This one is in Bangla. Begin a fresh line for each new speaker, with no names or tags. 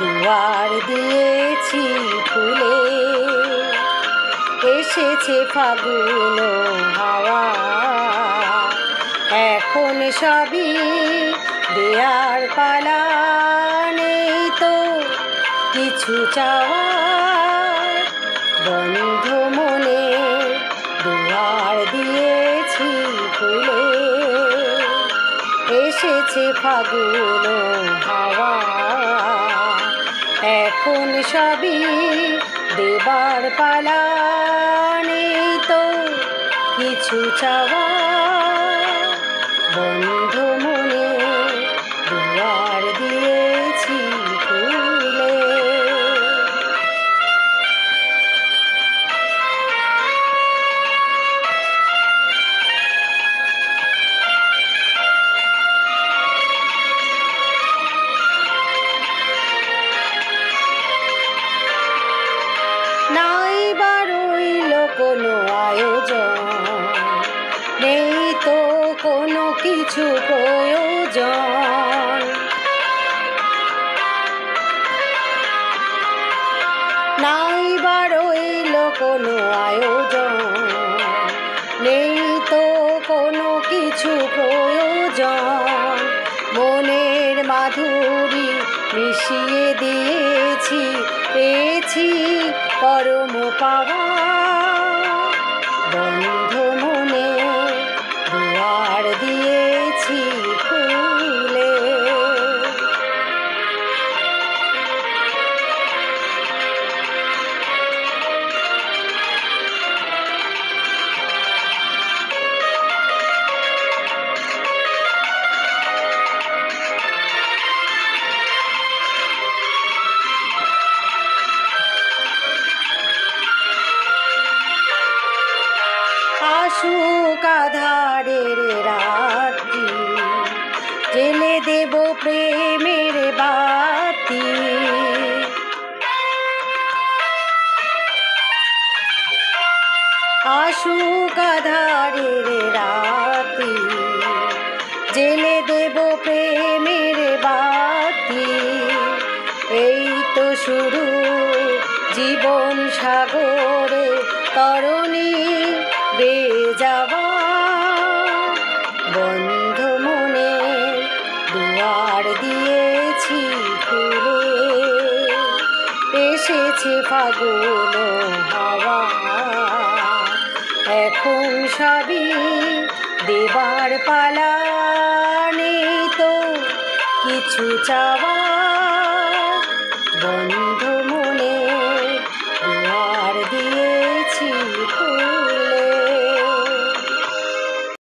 দুয়ার দিয়েছি ফুলে, এসেছে ফাগুন হাওয়া। এখন সবই দেয়ার পালা, নেই তো কিছু চাওয়া। বন্ধ মনে দুয়ার দিয়েছি ফুলে, এসেছে ফাগুন হাওয়া। এখন সবই দেবার পালা, নেই তো কিছু চাওয়া। বন্ধ মনে দুয়ার দিয়েছি ফুলে। নাই বা রইল কোনো আয়োজন, নেই তো কোনো কিছু প্রয়োজন। নাই বা রইল কোনো আয়োজন, নেই তো কোনো কিছু প্রয়োজন। মনের মাধুরী মিশিয়ে দিয়েছি, পেয়েছি পরম পাওয়া। বন্ধ মনে দুয়ার দিয়েছি ফুলে। আসুক আধারের রাত্রি, জেলে দেব প্রেমের বাতি। আসুক আধারের রাতি, জেলে দেব প্রেমের বাতি। এই তো শুরু জীবন সাগরে তরণী বেয়ে যাওয়া। বন্ধ মনে দুয়ার দিয়েছি ফুলে, এসেছে ফাগুন হাওয়া। এখন সবই দেবার পালা, নেই তো কিছু চাওয়া। বন্ধ